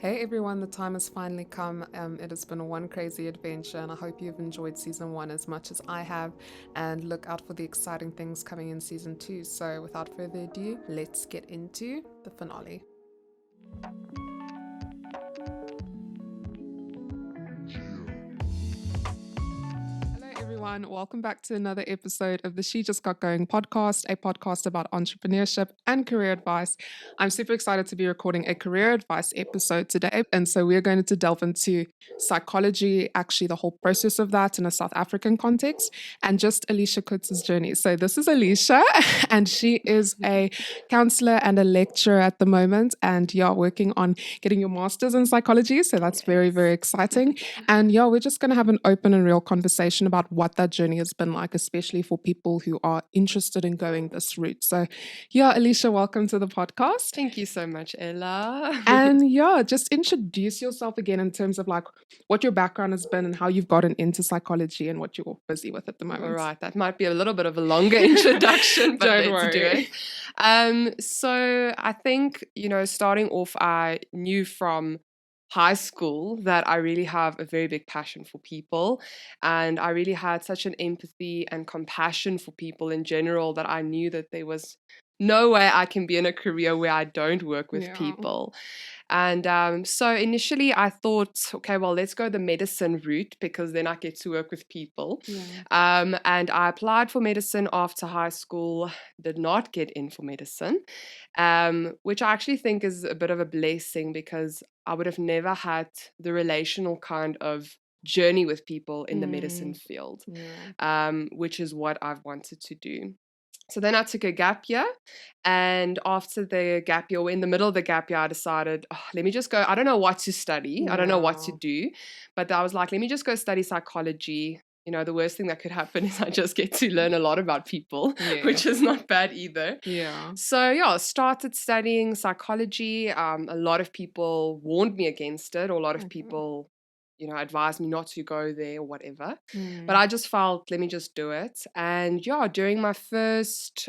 Hey everyone, the time has finally come. It has been one crazy adventure, and I hope you've enjoyed season one as much as I have. And look out for the exciting things coming in season two. So, without further ado, let's get into the finale. Everyone, welcome back to another episode of the She Just Got Going podcast, a podcast about entrepreneurship and career advice. I'm super excited to be recording a career advice episode today. And so we're going to delve into psychology, actually the whole process of that in a South African context, and just Alicia Coertze's journey. So this is Alicia, and she is a counselor and a lecturer at the moment. And working on getting your master's in psychology. So that's very, very exciting. And we're just going to have an open and real conversation about what that journey has been like, especially for people who are interested in going this route. So, Alicia, welcome to the podcast. Thank you so much, Ella. And just introduce yourself again in terms of like what your background has been and how you've gotten into psychology and what you're busy with at the moment. All right, that might be a little bit of a longer introduction, but Don't let's do worry. it. So I think, starting off, I knew from high school that I really have a very big passion for people, and I really had such an empathy and compassion for people in general that I knew that there was no way I can be in a career where I don't work with people. And so initially I thought, okay, well, let's go the medicine route because then I get to work with people. And I applied for medicine after high school, did not get in for medicine, which I actually think is a bit of a blessing because I would have never had the relational kind of journey with people in the medicine field, which is what I've wanted to do. So then I took a gap year, and after the gap year, or in the middle of the gap year, I decided, let me just go. I don't know what to study. I don't know what to do, but I was like, let me just go study psychology. The worst thing that could happen is I just get to learn a lot about people, which is not bad either. So I started studying psychology. A lot of people warned me against it, or a lot of people advised me not to go there or whatever. But I just felt, let me just do it. And during my first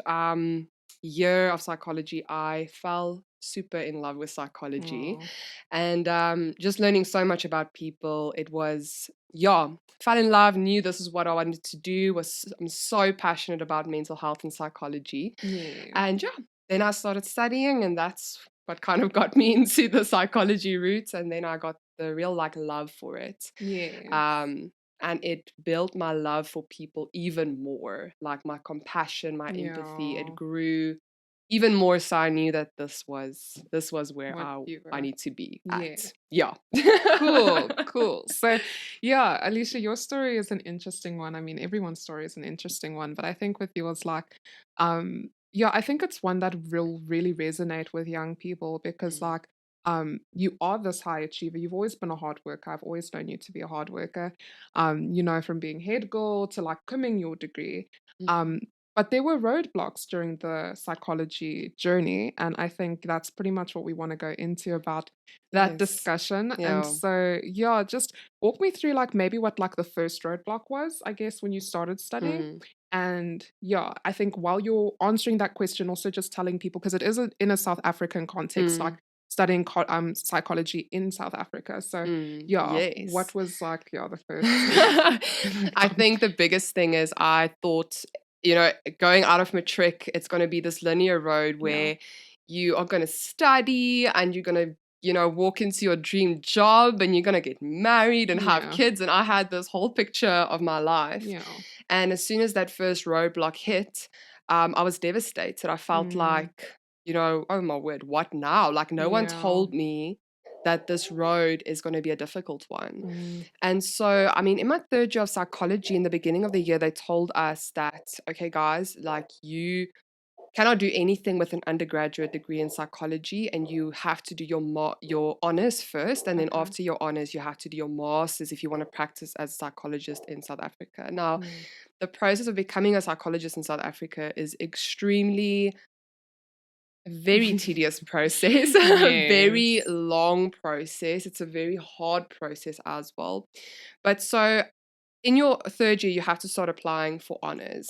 year of psychology, I fell super in love with psychology and just learning so much about people. It was, fell in love, knew this is what I wanted to do. I'm so passionate about mental health and psychology. And then I started studying, and that's what kind of got me into the psychology route. And then I got the real love for it. And it built my love for people even more, like my compassion, my empathy. It grew even more, so I knew that this was where I need to be at. Cool. So Alicia, your story is an interesting one. I mean, everyone's story is an interesting one, but I think with yours, I think it's one that will really resonate with young people because you are this high achiever. You've always been a hard worker. I've always known you to be a hard worker. From being head girl to like coming your degree. But there were roadblocks during the psychology journey, and I think that's pretty much what we want to go into about that discussion. And so just walk me through like maybe what like the first roadblock was, I guess, when you started studying. And I think while you're answering that question, also just telling people, because it is in a South African context, like studying psychology in South Africa. So what was like the first? I think the biggest thing is I thought, going out of matric, it's going to be this linear road where you are going to study and you're going to walk into your dream job and you're going to get married and have kids. And I had this whole picture of my life. And as soon as that first roadblock hit, I was devastated. I felt like, oh my word, what now? Like no one told me that this road is going to be a difficult one. And so, I mean, in my third year of psychology, in the beginning of the year, they told us that, okay, guys, like you cannot do anything with an undergraduate degree in psychology, and you have to do your honors first, and then after your honors you have to do your masters if you want to practice as a psychologist in South Africa. Now, the process of becoming a psychologist in South Africa is extremely very tedious process, a very long process. It's a very hard process as well. But so in your third year, you have to start applying for honors.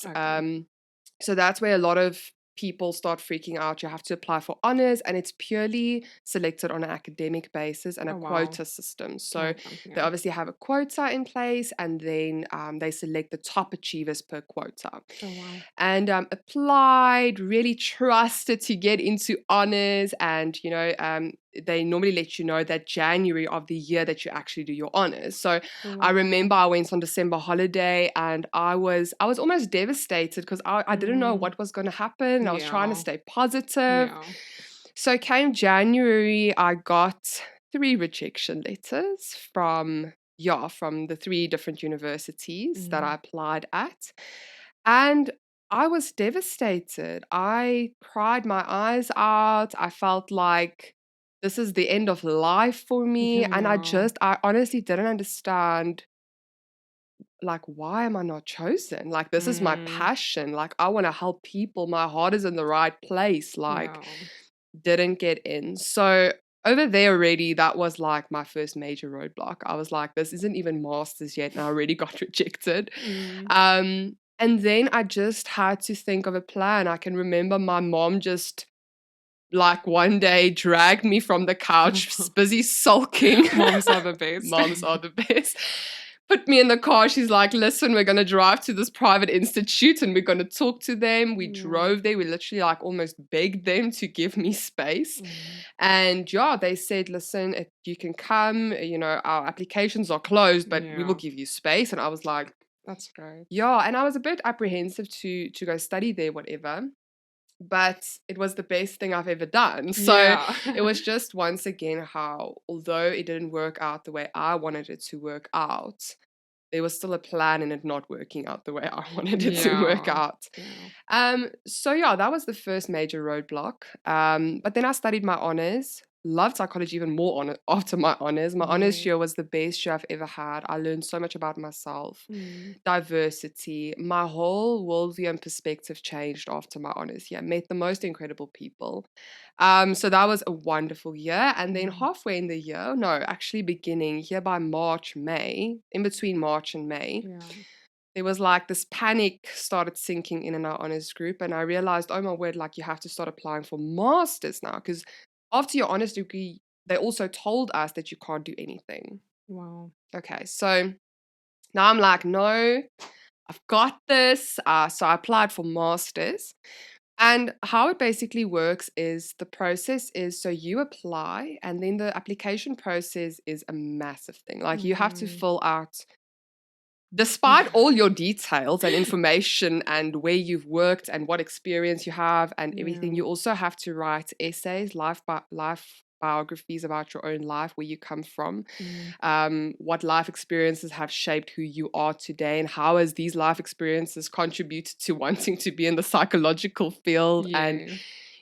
So that's where a lot of people start freaking out. You have to apply for honors, and it's purely selected on an academic basis and a Oh, wow. quota system. So Okay, they yeah. obviously have a quota in place, and then they select the top achievers per quota. Oh, wow. And applied, really trusted to get into honors, and they normally let you know that January of the year that you actually do your honors. So I Wow. remember I went on December holiday, and I was almost devastated because I didn't know Mm, what was going to happen, and I was trying to yeah. stay positive. Yeah. So came January, I got 3 rejection letters from the 3 different universities that I Mm. applied at. And I was devastated. I cried my eyes out. I felt like this is the end of life for me. And Yeah. I honestly didn't understand, like, why am I not chosen? Like, this is my Mm, passion. Like, I want to help people. My heart is in the right place. Like, yeah. didn't get in. So over there already, that was like my first major roadblock. I was like, this isn't even masters yet, and I already got rejected. Mm. And then I just had to think of a plan. I can remember my mom just like one day dragged me from the couch, busy sulking. Moms are the best. Moms are the best. Put me in the car. She's like, listen, we're going to drive to this private institute and we're going to talk to them. We Yeah. drove there. We literally like almost begged them to give me space. Mm. And yeah, they said, listen, you can come, our applications are closed, but we will Yeah. give you space. And I was like, That's great. yeah. And I was a bit apprehensive to go study there, whatever. But it was the best thing I've ever done. So Yeah. it was just once again how, although it didn't work out the way I wanted it to work out, there was still a plan in it not working out the way I wanted it to work Yeah. out. Yeah. So yeah, that was the first major roadblock. But then I studied my honors. Loved psychology even more after my honors. My honors Yeah. year was the best year I've ever had. I learned so much about myself, Mm. diversity. My whole worldview and perspective changed after my honors year. Met the most incredible people. So that was a wonderful year. And then Mm. halfway in the year, no, actually beginning here by March, May, in between March and May, Yeah. there was like this panic started sinking in our honors group. And I realized, oh my word, like you have to start applying for masters now. Because after your honors degree, they also told us that you can't do anything. Wow. Okay, so now I'm like, no, I've got this. So I applied for masters. And how it basically works is the process is so you apply, and then the application process is a massive thing. Like you have to Mm. fill out, despite all your details and information and where you've worked and what experience you have and everything, Yeah. you also have to write essays, life biographies about your own life, where you come from, Mm. what life experiences have shaped who you are today, and how has these life experiences contributed to wanting to be in the psychological field. And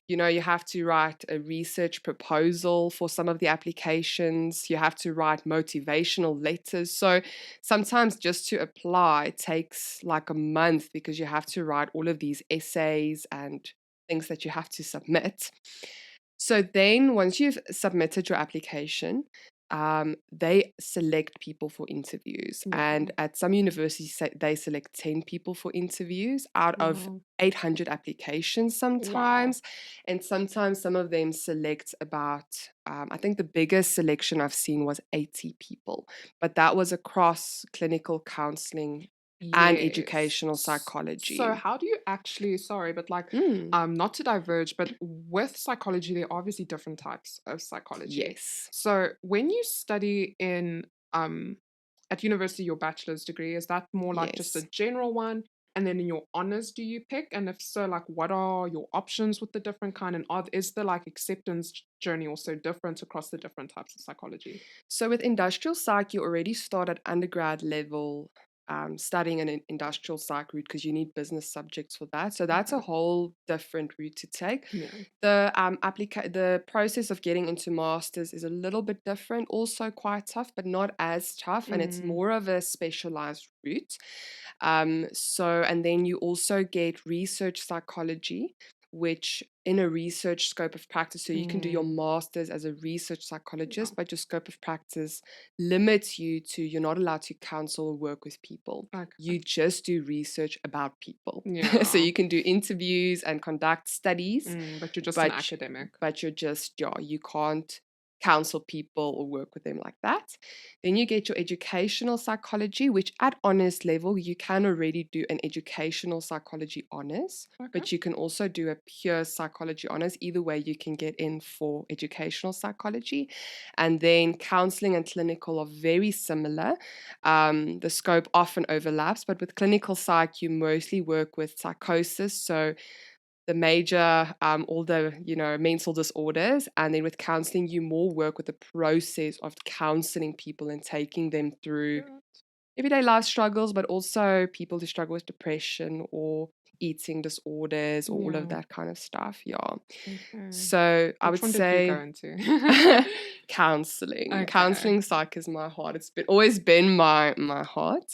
Yeah. you have to write a research proposal for some of the applications. You have to write motivational letters. So sometimes just to apply takes like a month because you have to write all of these essays and things that you have to submit. So then once you've submitted your application, they select people for interviews. Yeah. And at some universities, they select 10 people for interviews out of Wow. 800 applications Wow. sometimes. And sometimes some of them select about, I think the biggest selection I've seen was 80 people. But that was across clinical counseling and Yes. educational psychology. So how do you actually, sorry, but like, Mm, not to diverge, but with psychology, there are obviously different types of psychology. yes, So when you study in at university, your bachelor's degree, is that more like just a yes. general one? And then in your honors, do you pick? And if so, like what are your options with the different kind? And is the like acceptance journey also different across the different types of psychology? So with industrial psych, you already start at undergrad level studying an industrial psych route because you need business subjects for that. So that's a Okay. whole different route to take. Yeah. The process of getting into masters is a little bit different, also quite tough, but not as tough, and it's Mm. more of a specialized route. And then you also get research psychology, which in a research scope of practice, so you can do your Mm. master's as a research Yeah. psychologist, but your scope of practice limits you to you're not allowed to counsel or work with people. Okay. You just do research about people. So Yeah. you can do interviews and conduct studies, But you're just an but academic. but you're just, yeah, you can't counsel people or work with them like that. Then you get your educational psychology, which at honors level you can already do an educational psychology honors, Okay. but you can also do a pure psychology honors. Either way, you can get in for educational psychology. And then counseling and clinical are very similar. The scope often overlaps, but with clinical psych, you mostly work with psychosis. So the major, all the, mental disorders. And then with counseling, you more work with the process of counseling people and taking them through Good. everyday life struggles, but also people who struggle with depression or eating disorders or all of Yeah. that kind of stuff. Yeah. Okay. So I Which would one did you go say into? counseling. Okay. Counseling psych is my heart. It's always been my heart.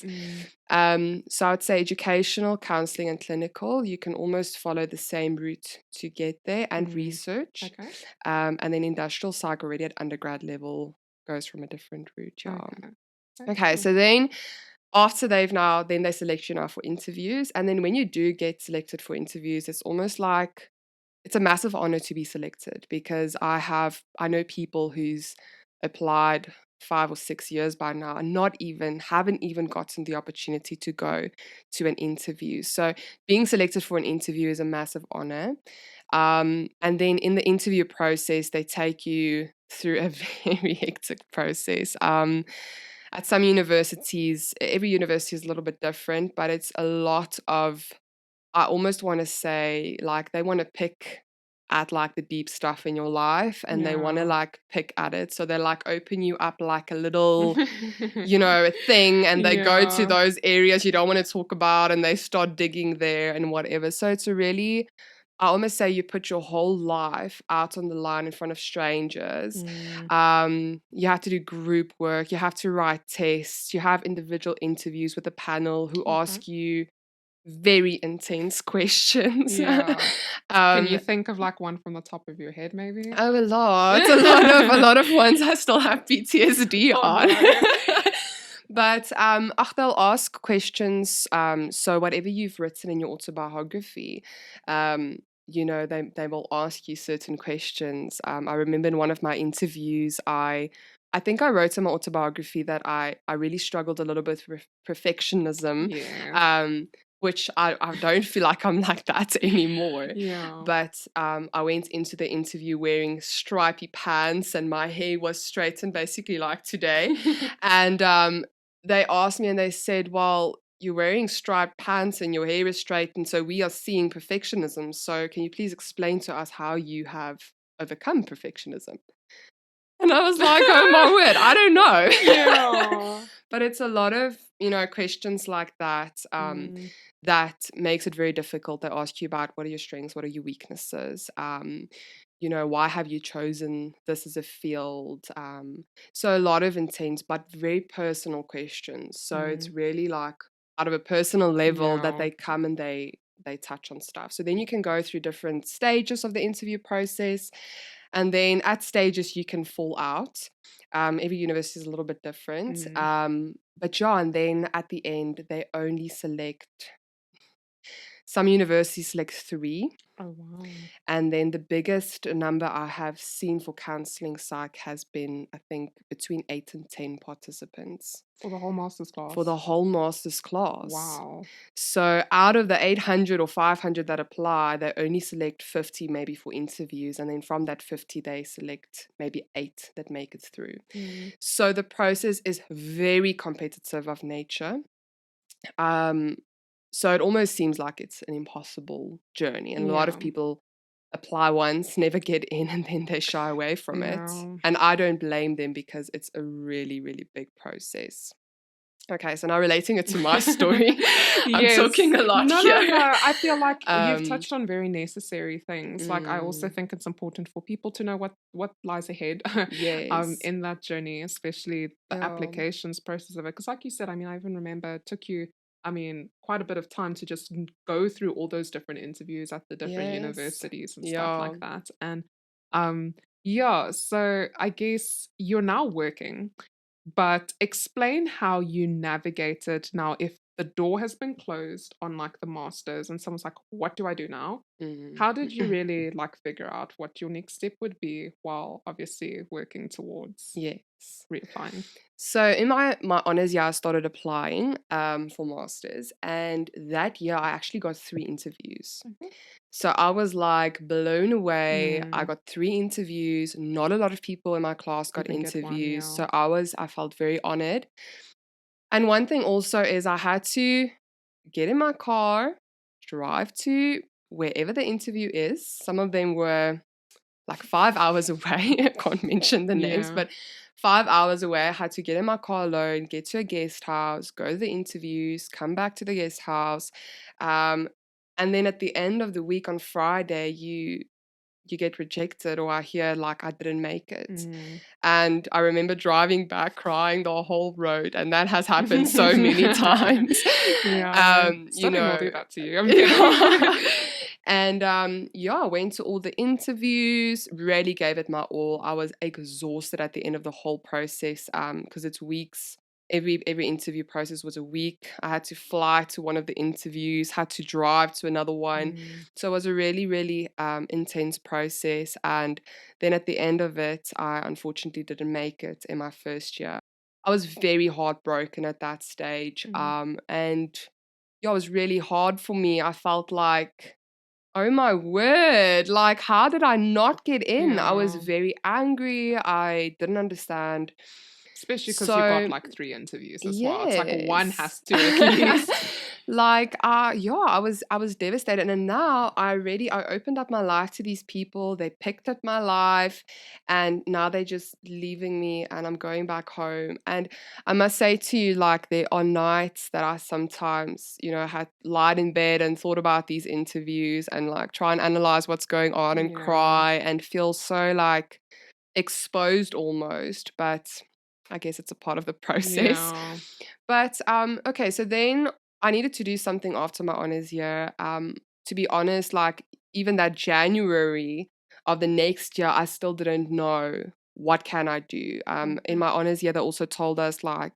Mm. So I would say educational, counseling, and clinical. You can almost follow the same route to get there, and research. Okay. And then industrial psych already at undergrad level goes from a different route. Yeah. Okay. Okay. Okay. So then after then they select you now for interviews. And then when you do get selected for interviews, it's almost like it's a massive honor to be selected, because I know people who's applied 5 or 6 years by now and haven't even gotten the opportunity to go to an interview. So being selected for an interview is a massive honor. And then in the interview process, they take you through a very hectic process. At some universities, every university is a little bit different, but it's a lot of, I almost want to say, like, they want to pick at like the deep stuff in your life, and they want to Yeah. like pick at it. So they like open you up like a little, a thing, and they go to Yeah. those areas you don't want to talk about, and they start digging there and whatever. So it's a really, I almost say, you put your whole life out on the line in front of strangers. Mm. You have to do group work, you have to write tests, you have individual interviews with a panel who Okay. ask you very intense questions. Yeah. Can you um, think of like one from the top of your head, maybe? oh, a lot of ones I still have PTSD Oh on. no. But they'll ask questions. So whatever you've written in your autobiography, they will ask you certain questions. I remember in one of my interviews, I think I wrote in my autobiography that I really struggled a little bit with perfectionism, Yeah. um, which I don't feel like I'm like that anymore. Yeah. But I went into the interview wearing stripy pants, and my hair was straightened basically like today. And they asked me and they said, well, you're wearing striped pants and your hair is straightened, so we are seeing perfectionism. So can you please explain to us how you have overcome perfectionism? And I was like, oh my word, I don't know. Yeah. But it's a lot of, questions like that, Mm. that makes it very difficult. They ask you about, what are your strengths, what are your weaknesses, why have you chosen this as a field? So a lot of intense but very personal questions. So it's Mm. really like out of a personal level that Yeah. they come and they touch on stuff. So then you can go through different stages of the interview process. And then at stages you can fall out. Every university is a little bit different. Mm. But yeah, and then at the end they only select, some universities select 3. Oh wow. And then the biggest number I have seen for counseling psych has been, I think, between 8 and 10 participants For the whole master's for the class. whole master's class. Wow. So out of the 800 or 500 that apply, they only select 50 maybe for interviews. And then from that 50, they select maybe 8 that make it through. Mm. So the process is very competitive of nature. So it almost seems like it's an impossible journey. And a lot of Yeah. people apply once, never get in, and then they shy away from it. Yeah. And I don't blame them, because it's a really, really big process. Okay, so now relating it to my story, I'm Yes. talking a lot No, no, here. no. I feel like you've um, touched on very necessary things. Like I also mm, think it's important for people to know what lies ahead yes. in that journey, especially the Yeah. applications process of it. Because like you said, I mean, I even remember it took you I mean, quite a bit of time to just go through all those different interviews at the different Yes. universities and stuff Yeah. like that. And yeah, so I guess you're now working, but explain how you navigated now if the door has been closed on like the masters and someone's like, what do I do now? Mm. How did you really like figure out what your next step would be while obviously working towards Yes. reapplying? So in my honors year, I started applying for masters, and that year I actually got 3 interviews. Mhm. So I was like blown away. I Mm, got 3 interviews. Not a lot of people in my class got even get one, interviews, yeah. so I felt very honored. And one thing also is I had to get in my car, drive to wherever the interview is. Some of them were like 5 hours away. I can't mention the names, Yeah. but 5 hours away. I had to get in my car alone, get to a guest house, go to the interviews, come back to the guest house. Um, and then at the end of the week on Friday, you get rejected, or I hear like I didn't make it. Mm. And I remember driving back crying the whole road, and that has happened so many times. Yeah. You Studying will do know, that to you. I'm kidding. and yeah, I went to all the interviews, really gave it my all. I was exhausted at the end of the whole process because it's weeks. Every interview process was a week. I had to fly to one of the interviews, had to drive to another one. Mm, So it was a really, really intense process. And then at the end of it, I unfortunately didn't make it in my first year. I was very heartbroken at that stage. mm. And yeah, it was really hard for me. I felt like, oh my word, like, how did I not get in? I was Yeah. very angry. I didn't understand. Especially because you got So, like 3 interviews as well. It's like one yes. has to at least. Like, yeah, I was devastated. And then now I opened up my life to these people. They picked up my life, and now they're just leaving me, and I'm going back home. And I must say to you, like, there are nights that I sometimes, had lied in bed and thought about these interviews and like try and analyze what's going on and Yeah. cry and feel so like exposed almost. But I guess it's a part of the process. Yeah. But okay, so then I needed to do something after my honors year. To be honest, like even that January of the next year, I still didn't know what can I do. In Okay. my honors year, they also told us like,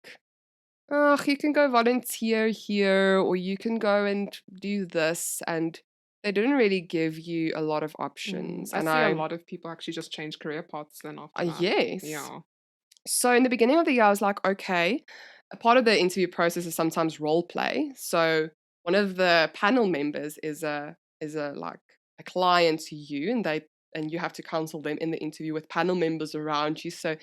oh, you can go volunteer here, or you can go and do this, and they didn't really give you a lot of Mm. options. I And see a lot of people actually just change career paths then after that. yes. Yeah. So in the beginning of the year, I was like, okay, a part of the interview process is sometimes role play. So one of the panel members is a like a client to you, and you have to counsel them in the interview with panel members around you. So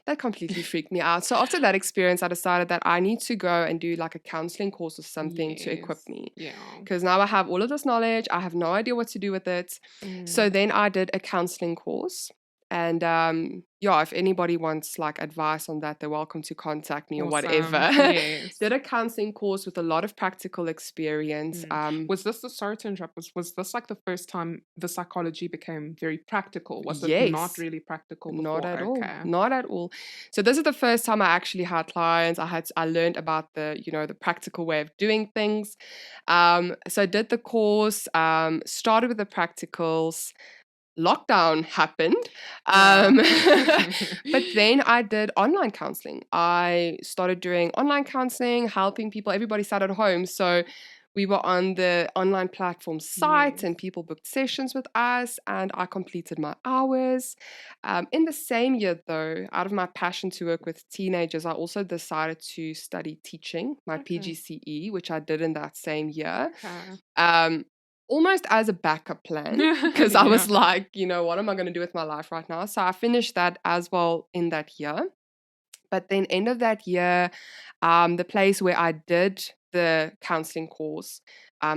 that completely freaked me out. So after that experience, I decided that I need to go and do like a counseling course or something to equip Yes. me. Yeah. Because now I have all of this knowledge, I have no idea what to do with it. So Mm. then I did a counseling course. And yeah, if anybody wants like advice on that, they're welcome to contact me or Awesome. whatever. Yes. Did a counseling course with a lot of practical experience. Mm. Was this the sorry to interrupt? Was this like the first time the psychology became very practical? Was it not Yes, really practical not before? at all. Okay. Not at all. So this is the first time I actually had clients. I learned about the practical way of doing things. So I did the course, started with the practicals. Lockdown happened. Yeah. But then I did online counseling. I started doing online counseling, helping people. Everybody sat at home. So we were on the online platform site Yes. and people booked sessions with us, and I completed my hours. In the same year, though, out of my passion to work with teenagers, I also decided to study teaching, my Okay. PGCE, which I did in that same year. Okay. Um, Almost as a backup plan because I Yeah. was like, what am I going to do with my life right now? So I finished that as well in that year. But then, end of that year, the place where I did the counseling course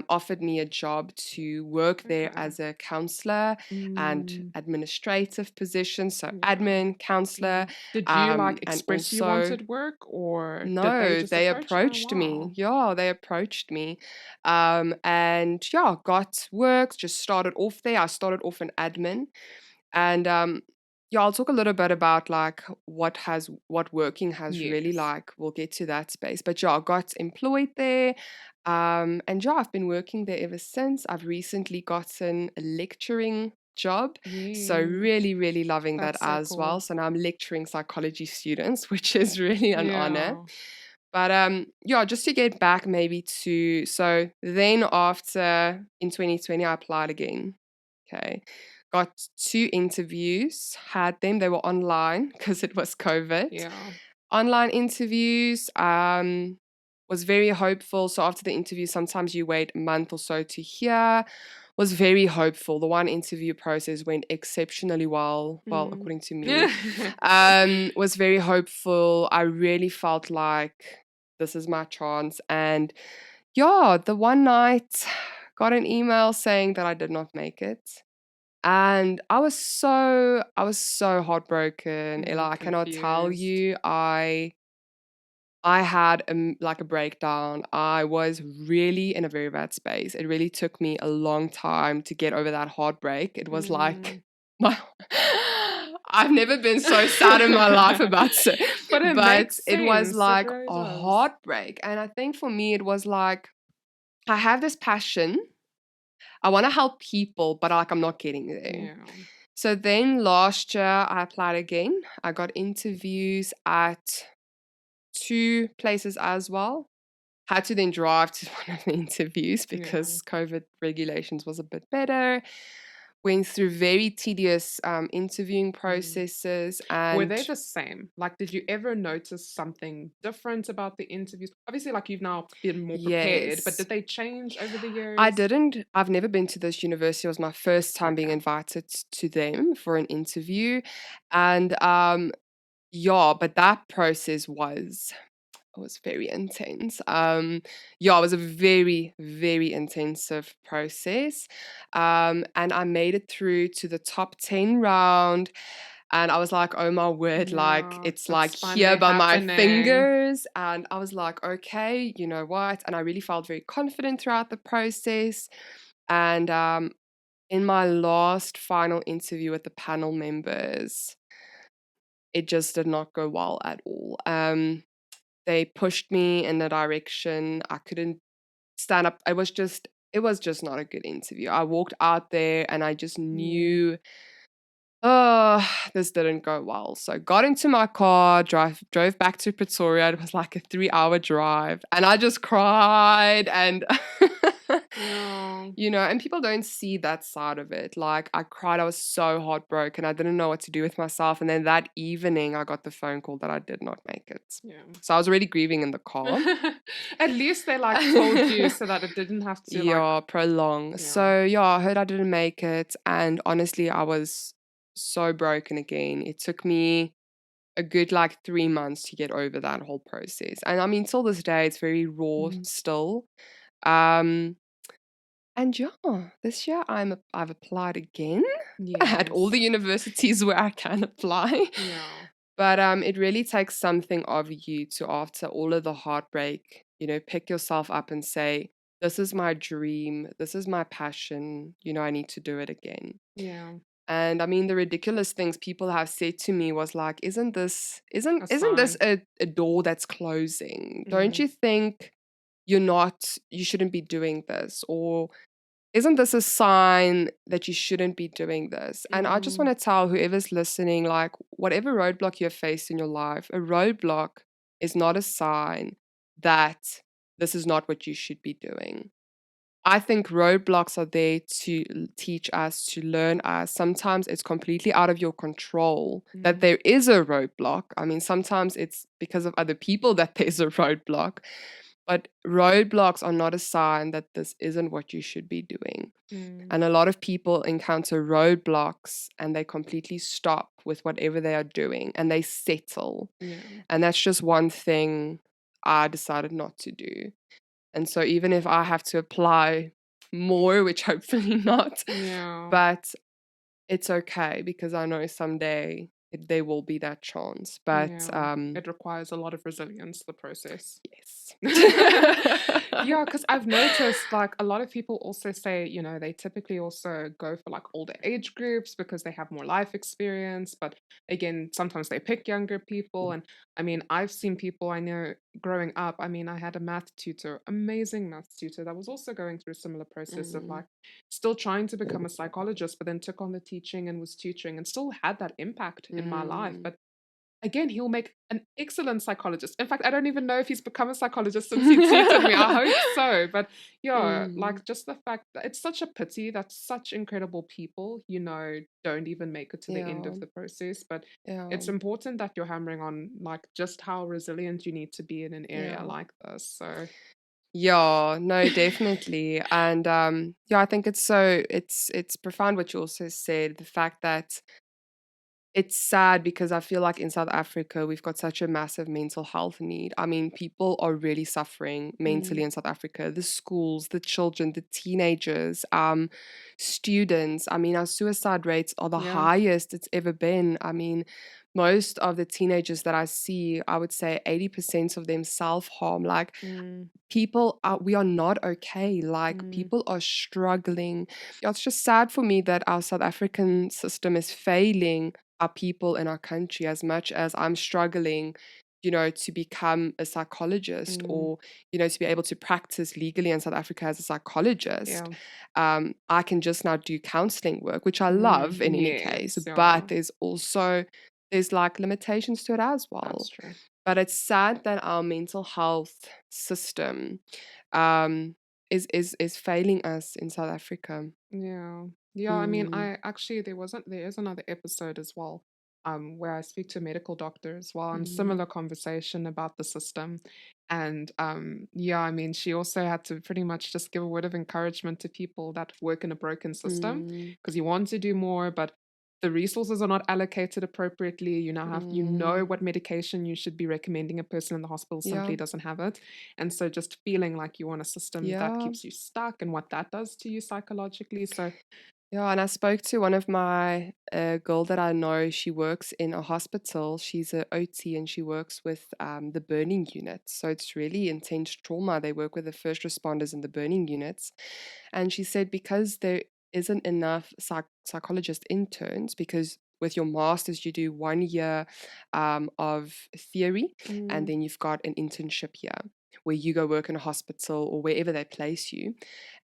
offered me a job to work there Okay. as a counselor and Mm, administrative position. So, yeah. admin, counselor, Mm. Did you like and express you also wanted work or did they no, just they approach you? Oh, approached me. wow. Yeah, they approached me. And yeah, got work, just started off there. I started off in admin. And yeah, I'll talk a little bit about like what working has really Yes. like. We'll get to that space. But yeah, I got employed there. And yeah, I've been working there ever since. I've recently gotten a lecturing job. So Yeah, really, really loving that that's so as well. cool. So now I'm lecturing psychology students, which is really an honor. Yeah, But yeah, just to get back maybe to so then after in 2020 I applied again. Okay. Got 2 interviews, had them. They were online because it was COVID. yeah. Online interviews, was very hopeful. So after the interview, sometimes you wait a month or so to hear. Was very hopeful. The one interview process went exceptionally well, Mm. according to me. Was very hopeful. I really felt like this is my chance. And yeah, the one night got an email saying that I did not make it. And I was so heartbroken. Ella, I cannot tell Confused. you. I had like a breakdown. I was really in a very bad space. It really took me a long time to get over that heartbreak. It was like Mm. my I've never been so sad in my life about it. But it But makes it was sense. It like really a does. heartbreak. And I think for me it was like I have this passion. I want to help people, but like I'm not getting there. Yeah. So then last year I applied again. I got interviews at 2 places as well. Had to then drive to one of the interviews Yeah. because COVID regulations was a bit better. Went through very tedious interviewing Mm. processes Were and they the same? Like, did you ever notice something different about the interviews? Obviously, like you've now been more prepared, but yes. did they change over the I years? didn't I've never been to this university. It was my first time being Okay. invited to them for an interview. And yeah, but that process was very intense. Yeah, it was a very, very intensive process. And I made it through to the top 10 round. And I was like, oh my word, like Yeah, it's it's like here finally by my happening. fingers. And I was like, okay, you know what? And I really felt very confident throughout the process. And in my last final interview with the panel members, it just did not go well at all. They pushed me in a direction I couldn't stand up. It was just not a good interview. I walked out there and I just Yeah. knew, oh, this didn't go well. So got into my car, drove back to Pretoria. It was like a 3-hour drive. And I just cried and Yeah. and people don't see that side of it. Like I cried, I was so heartbroken. I didn't know what to do with myself. And then that evening I got the phone call that I did not make it. Yeah. So I was already grieving in the car. At least they like told you so that it didn't have to like, Yeah, prolong. yeah. So yeah, I heard I didn't make it. And honestly, I was so broken again. It took me a good like 3 months to get over that whole process. And I mean, till this day, it's very raw Mhm. still. Um, and yeah, this year I've applied again at all Yes. the universities where I can apply. Yeah. But it really takes something of you to, after all of the heartbreak, pick yourself up and say, this is my dream, this is my passion, I need to do it again. Yeah. And I mean, the ridiculous things people have said to me was like, isn't this isn't A isn't this sign. a door that's closing? Don't Mm. you think you shouldn't be doing this? Or isn't this a sign that you shouldn't be doing this? And I just Mm. want to tell whoever's listening, like, whatever roadblock you have faced in your life, a roadblock is not a sign that this is not what you should be doing. I think roadblocks are there to teach us, to learn us. Sometimes it's completely out of your control that Mm. there is a roadblock. I mean, sometimes it's because of other people that there's a roadblock. But roadblocks are not a sign that this isn't what you should be doing. Mm. And a lot of people encounter roadblocks and they completely stop with whatever they are doing and they settle. Yeah. And that's just one thing I decided not to do. And so even if I have to apply more, which hopefully not, Yeah. but it's okay because I know someday there will be that chance. But Yeah. It requires a lot of resilience, the process. yes. Yeah, because I've noticed like a lot of people also say, they typically also go for like older age groups because they have more life experience. But again, sometimes they pick younger people. And I mean, I've seen people I know growing up, I mean, I had a math tutor, amazing math tutor that was also going through a similar process of Mm, like still trying to become a psychologist, but then took on the teaching and was tutoring and still had that impact in my life. mm. But again, he'll make an excellent psychologist. In fact, I don't even know if he's become a psychologist since he tutored me. I hope so. But yeah, Mm, like just the fact that it's such a pity that such incredible people, don't even make it to the end yeah, of the process. But yeah, it's important that you're hammering on like just how resilient you need to be in an area yeah. like this. So Yeah, no, definitely. And yeah, I think it's profound what you also said, the fact that it's sad because I feel like in South Africa, we've got such a massive mental health need. I mean, people are really suffering mentally mm, in South Africa. The schools, the children, the teenagers, students. I mean, our suicide rates are the yeah. highest it's ever been. I mean, most of the teenagers that I see, I would say 80% of them self-harm. Like Mm, we are not okay. Like mm, people are struggling. Yeah, it's just sad for me that our South African system is failing our people in our country as much as I'm struggling, to become a psychologist mm, or, to be able to practice legally in South Africa as a psychologist. yeah. I can just now do counseling work, which I love Mm, in any case, yes, yeah. but there's like limitations to it as That's well. true. But it's sad that our mental health system um, is failing us in South Africa. Yeah. Yeah, I mean, Mm, there is another episode as well, where I speak to a medical doctor as well, and mm, similar conversation about the system. And yeah, I mean, she also had to pretty much just give a word of encouragement to people that work in a broken system mm, because you want to do more, but the resources are not allocated appropriately. You know mm, what medication you should be recommending a person in the hospital yeah, simply doesn't have it. And so just feeling like you want a system that yeah. keeps you stuck and what that does to you psychologically. So, Yeah, and I spoke to one of my girl that I know. She works in a hospital. She's a OT and she works with the burning unit. So it's really intense trauma. They work with the first responders in the burning units. And she said because there isn't enough psychologist interns, because with your masters you do 1 year of theory, and mm, then you've got an internship here where you go work in a hospital or wherever they place you.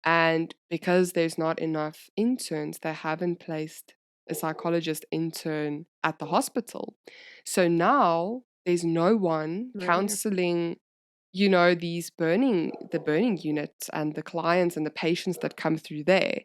And because there's not enough interns, they haven't placed a psychologist intern at the hospital. So now there's no one really? counseling, the burning units and the clients and the patients that come through there.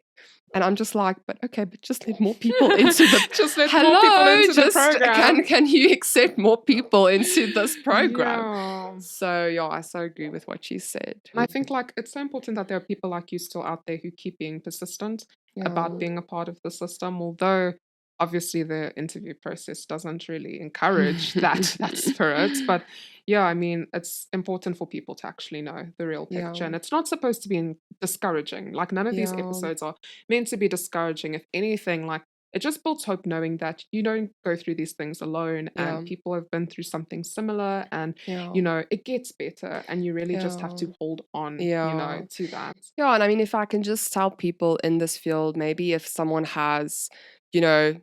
And I'm just like, but okay, but just let more people into the Just let more people hello, into the just can program. can you accept more people into this program? Yeah. So yeah, I so agree with what she said. And I think like it's so important that there are people like you still out there who keep being persistent about Yeah. being a part of the system, although obviously the interview process doesn't really encourage that spirit. But yeah, I mean, it's important for people to actually know the real picture. Yeah. And it's not supposed to be discouraging. Like none of these Yeah. episodes are meant to be discouraging. If anything, like it just builds hope knowing that you don't go through these things alone Yeah. and people have been through something similar and Yeah. it gets better and you really just have Yeah. to hold on, Yeah. to that. Yeah, and I mean, if I can just tell people in this field, maybe if someone has,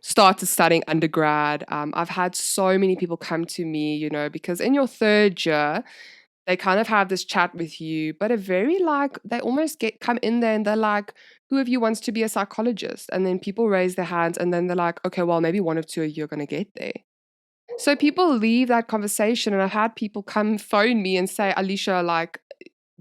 started studying undergrad, I've had so many people come to me, because in your third year, they kind of have this chat with you, but a very like, they almost come in there and they're like, who of you wants to be a psychologist? And then people raise their hands and then they're like, okay, well, maybe one of two of you are going to get there. So people leave that conversation, and I've had people come phone me and say, Alicia, like,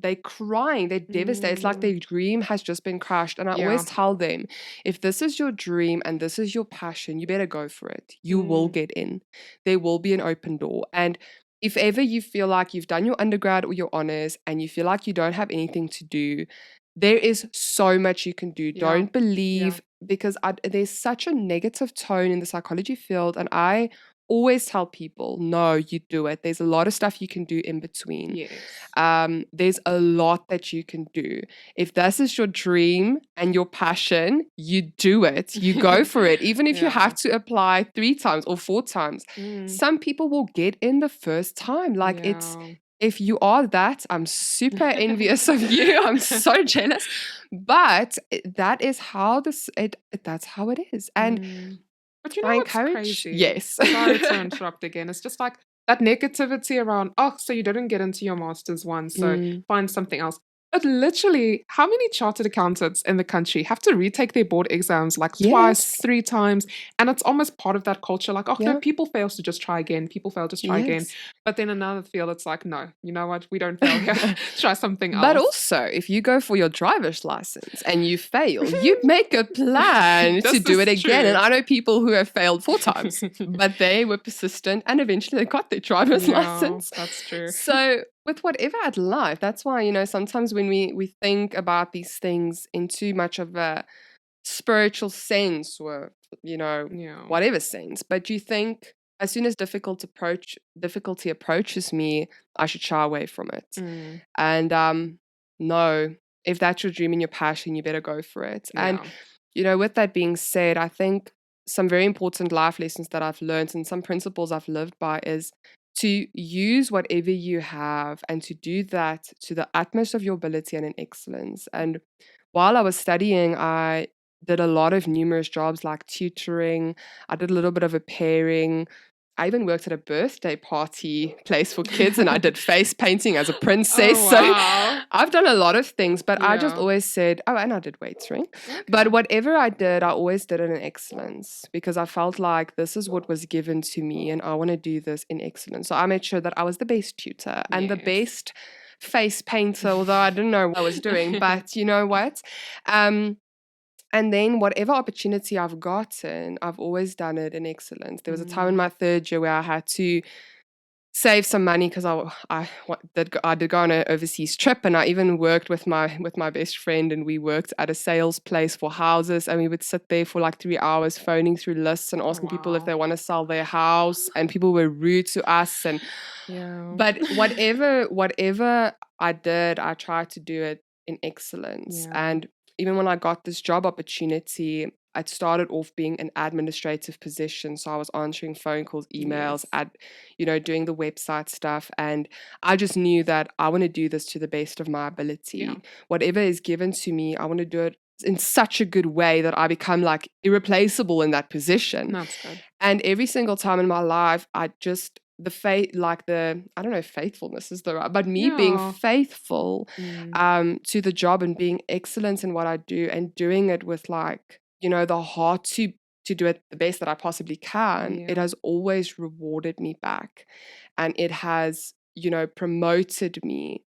they're crying, they're devastated. It's like Mm, their dream has just been crushed. And I always yeah. tell them, if this is your dream and this is your passion, you better go for it. You will Mm, get in. There will be an open door. And if ever you feel like you've done your undergrad or your honors and you feel like you don't have anything to do, there is so much you can do. yeah. Don't Yeah. believe, because there's such a negative tone in the psychology field. And I always tell people, no, you do it. There's a lot of stuff you can do in between. Yes. There's a lot that you can do. If this is your dream and your passion, you do it. You go for it. Even if you Yeah. have to apply 3 times or 4 times, Mm, some people will get in the first time. Like yeah. if you are that, I'm super envious of you. I'm so jealous. But that is how that's how it is. And Mm. But you know I what's encourage, crazy? yes. Sorry to interrupt again. It's just like that negativity around, oh, so you didn't get into your master's one, so Mm. find something else. But literally, how many chartered accountants in the country have to retake their board exams like twice, Yes. 3 times? And it's almost part of that culture, like, oh no, Yeah. people fail, so just try again. People fail, just try again. Yes. But then another field, it's like, no, you know what? We don't fail here. Try something But else. also, if you go for your driver's license and you fail, you make a plan to This do is it again. And true. I know people who have failed 4 times, but they were persistent and eventually they got their driver's Yeah, license. that's true. So, with whatever at life, that's why, sometimes when we think about these things in too much of a spiritual sense or, Yeah. whatever sense, but you think as soon as difficulty approaches me, I should shy away from it. Mm, And no, if that's your dream and your passion, you better go for it. And, yeah. with that being said, I think some very important life lessons that I've learned and some principles I've lived by is to use whatever you have and to do that to the utmost of your ability and in excellence. And while I was studying, I did a lot of numerous jobs like tutoring. I did a little bit of a pairing. I even worked at a birthday party place for kids and I did face painting as a princess. Oh, So wow. I've done a lot of things, but I just Yeah. always said, oh, and I did waitering. Okay. But whatever I did, I always did it in excellence because I felt like this is what was given to me and I want to do this in excellence. So I made sure that I was the best tutor and the Yes. best face painter, although I didn't know what I was doing. But you know what? And then whatever opportunity I've gotten, I've always done it in excellence. There was a time in my third year where I had to save some money because I did go on an overseas trip, and I even worked with my best friend, and we worked at a sales place for houses, and we would sit there for like 3 hours phoning through lists and asking people if Wow. they want to sell their house, and people were rude to us. And Yeah. but whatever I did, I tried to do it in excellence. Yeah. And even when I got this job opportunity, it started off being an administrative position. So I was answering phone calls, emails, Yes. doing the website stuff. And I just knew that I want to do this to the best of my ability. Yeah. Whatever is given to me, I want to do it in such a good way that I become like irreplaceable in that position. That's good. And every single time in my life, I just the faith, like I don't know if faithfulness is the right, but me being Yeah. faithful to the job and being excellent in what I do and doing it with like, the heart to do it the best that I possibly can, it Yeah. has always rewarded me back. And it has, promoted me.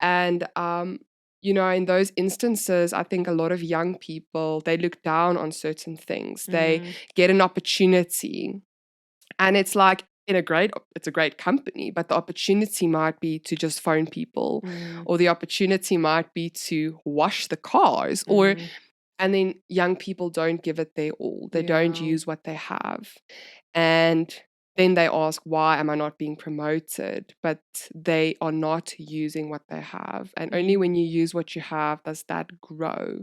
And in those instances, I think a lot of young people, they look down on certain things. They get an opportunity and it's like it's a great company, but the opportunity might be to just phone people, or the opportunity might be to wash the cars, and then young people don't give it their all. They don't Yeah. use what they have. And then they ask, why am I not being promoted? But they are not using what they have. And only when you use what you have does that grow.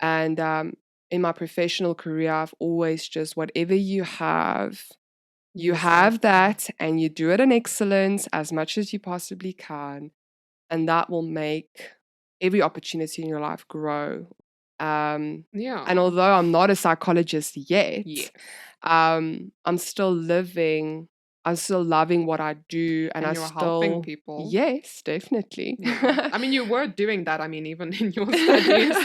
And in my professional career, I've always just, whatever you have, you Use have it. that and you do it in excellence as much as you possibly can. And that will make every opportunity in your life grow. And Yeah. although I'm not a psychologist yet, Yeah. I'm still loving what I do, and And I you're helping still, people. yes, definitely. Yeah. I mean, you were doing that, I mean, even in your studies.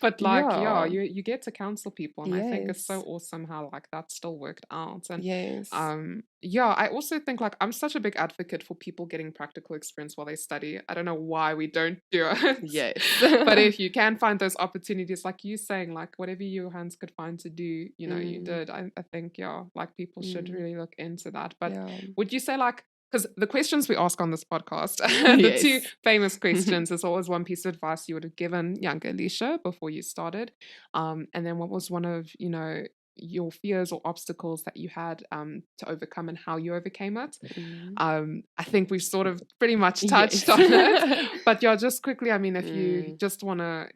But like, yeah, Yeah. you get to counsel people. And I think it's so Yes. awesome how like that still worked out. And Yes. yeah, I also think like I'm such a big advocate for people getting practical experience while they study. I don't know why we don't do it. Yes. But if you can find those opportunities, like you saying, like whatever your hands could find to do, you did. I think, yeah, like people should really look into that. But Yeah. would you say like, because the questions we ask on this podcast, the two Yes. famous questions, is always one piece of advice you would have given younger Alicia before you started. And then what was one of, your fears or obstacles that you had to overcome and how you overcame it? I think we've sort of pretty much touched Yes. on it. But yeah, just quickly, I mean, if you Mm. just want to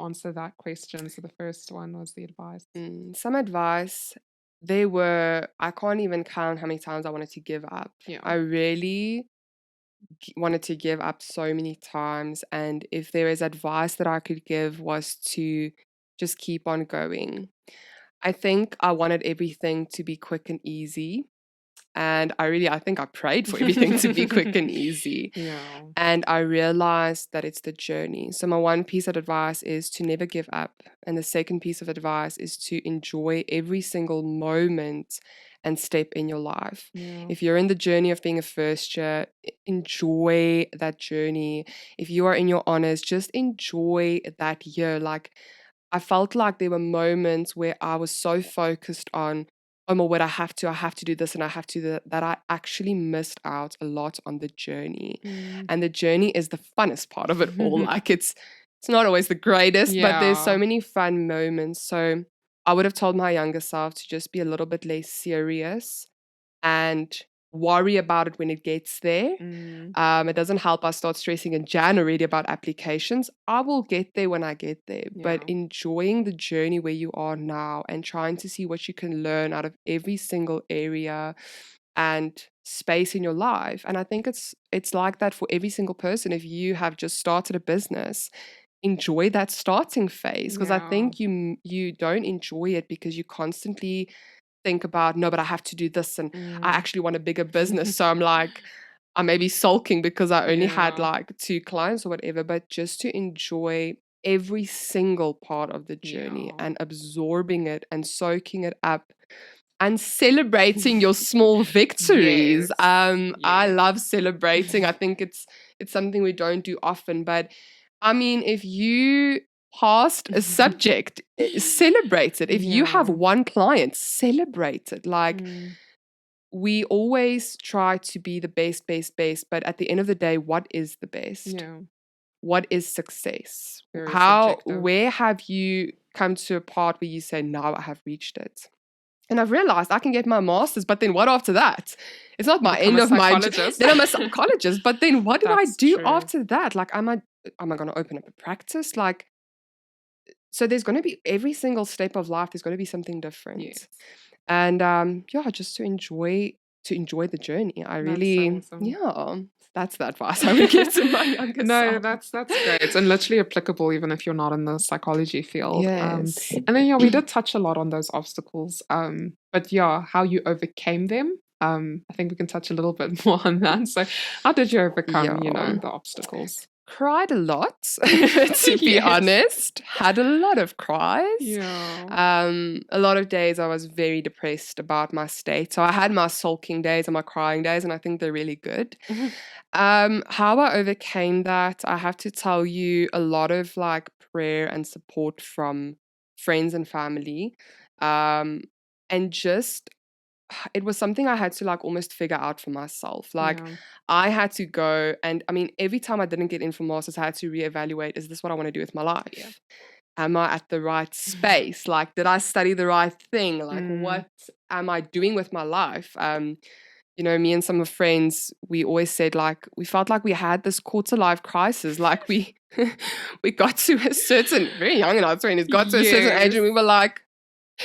answer that question. So the first one was the advice. Some advice. I can't even count how many times I wanted to give up. Yeah. I really wanted to give up so many times. And if there is advice that I could give, was to just keep on going. I think I wanted everything to be quick and easy. And I think I prayed for everything to be quick and easy. Yeah. And I realized that it's the journey. So my one piece of advice is to never give up. And the second piece of advice is to enjoy every single moment and step in your life. Yeah. If you're in the journey of being a first year, enjoy that journey. If you are in your honors, just enjoy that year. Like, I felt like there were moments where I was so focused on, oh my word, I have to do this and I have to do that, that I actually missed out a lot on the journey. Mm. And the journey is the funnest part of it all. Like, it's not always the greatest, but there's so Yeah. many fun moments. So I would have told my younger self to just be a little bit less serious and worry about it when it gets there. Mm. It doesn't help us start stressing in Jan already about applications. I will get there when I get there, but Yeah. enjoying the journey where you are now and trying to see what you can learn out of every single area and space in your life. And I think it's like that for every single person. If you have just started a business, enjoy that starting phase, because I Yeah. think you don't enjoy it because you constantly think about, no, but I have to do this and I Mm. actually want a bigger business. So I'm like, I may be sulking because I only had Yeah. like 2 clients or whatever, but just to enjoy every single part of the journey Yeah. and absorbing it and soaking it up and celebrating your small victories. Yes. I Yes. love celebrating. I think it's something we don't do often, but I mean, if you passed a subject, celebrate it. If you have Yeah. one client, celebrate it. Like, Mm. we always try to be the best, but at the end of the day, what is the best? Yeah. What is success? Very subjective. Where have you come to a part where you say, now I have reached it? And I've realized I can get my master's, but then what after that? It's not my Become end a of my psychologist. then I'm a psychologist, but then what do I That's do true. after that? Like, am I going to open up a practice? Like, so there's going to be every single step of life, there's going to be something different. Yes. And yeah, just to enjoy the journey. I That's so really, awesome. yeah, that's the advice I would give to my younger No, self. that's great and literally applicable even if you're not in the psychology field. Yes. And then yeah, we did touch a lot on those obstacles. But yeah, how you overcame them. I think we can touch a little bit more on that. So, how did you overcome, Yeah. the obstacles? Cried a lot, to be Yes. honest. Had a lot of cries. Yeah. A lot of days I was very depressed about my state. So I had my sulking days and my crying days, and I think they're really good. How I overcame that, I have to tell you, a lot of like prayer and support from friends and family. Um, and just it was something I had to like almost figure out for myself. Like, Yeah. I had to go, and I mean, every time I didn't get in for masters, I had to reevaluate, is this what I want to do with my life? Yeah. Am I at the right space? Like, did I study the right thing? Like, Mm. what am I doing with my life? Me and some of friends, we always said, like, we felt like we had this quarter life crisis. Like, we we got to a certain, very young in our 20s, got to a certain age, Yes. and we were like,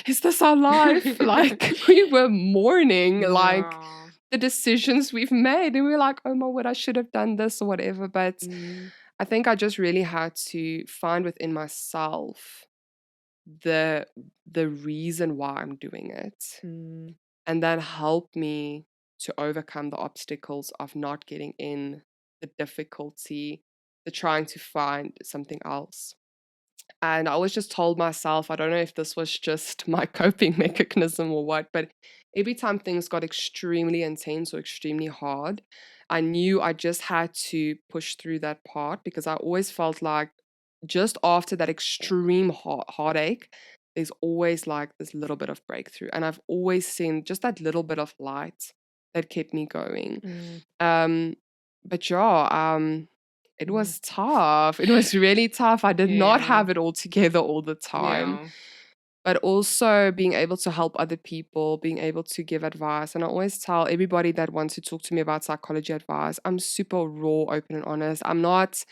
is this our life? Like, we were mourning, like, Yeah. the decisions we've made. And we were like, oh my word, I should have done this or whatever. But Mm. I think I just really had to find within myself the reason why I'm doing it. Mm. And that helped me to overcome the obstacles of not getting in, the difficulty, the trying to find something else. And I always just told myself, I don't know if this was just my coping mechanism or what, but every time things got extremely intense or extremely hard, I knew I just had to push through that part, because I always felt like just after that extreme heartache, there's always like this little bit of breakthrough. And I've always seen just that little bit of light that kept me going. Mm. Um, but yeah, it Mm. was tough. It was really tough. I did not Yeah. have it all together all the time. Yeah. But also being able to help other people, being able to give advice. And I always tell everybody that wants to talk to me about psychology advice, I'm super raw, open, and honest. I'm not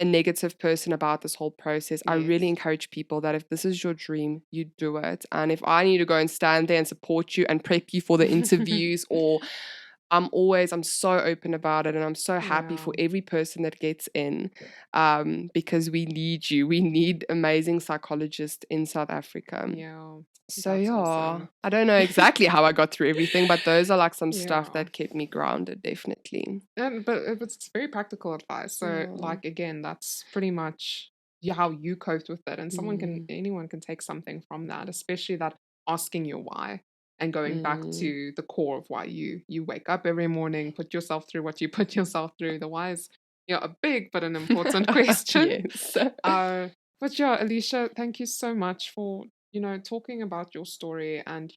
a negative person about this whole process. I really Yes. encourage people that if this is your dream, you do it. And if I need to go and stand there and support you and prep you for the interviews, or I'm so open about it, and I'm so happy Yeah. for every person that gets in, because we need you. We need amazing psychologists in South Africa. Yeah. So That's yeah, awesome. I don't know exactly how I got through everything, but those are like some stuff Yeah. that kept me grounded, definitely. But it's very practical advice. So, Yeah. like, again, that's pretty much how you coped with it. And Mm, anyone can take something from that, especially that asking your why and going back mm. to the core of why you wake up every morning, put yourself through what you put yourself through. The why is, a big but an important question. Yes. Uh, but yeah, Alicia, thank you so much for, talking about your story and,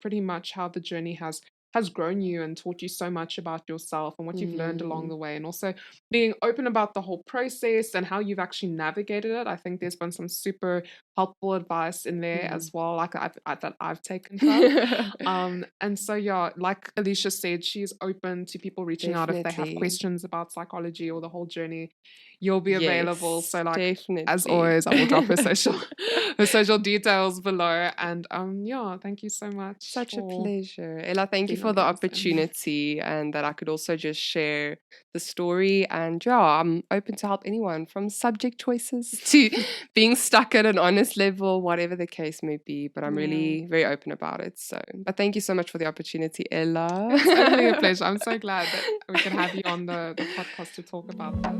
pretty much how the journey has grown you and taught you so much about yourself and what you've learned along Mm, the way, and also being open about the whole process and how you've actually navigated it. I think there's been some super helpful advice in there mm. as well, like that I've taken from. And so yeah, like Alicia said, she's open to people reaching out if they have Definitely. questions about psychology or the whole journey. You'll be available. So Yes, like as definitely. always, I will drop her social details below. And yeah, thank you so much Such a for pleasure. Ella, thank you being on for the the episode. opportunity and that I could also just share the story. And yeah, I'm open to help anyone from subject choices to being stuck at an honest level, whatever the case may be. But I'm Yeah. really very open about it. So, but thank you so much for the opportunity, It's only a Ella. pleasure. I'm so glad that we could have you on the podcast to talk about this.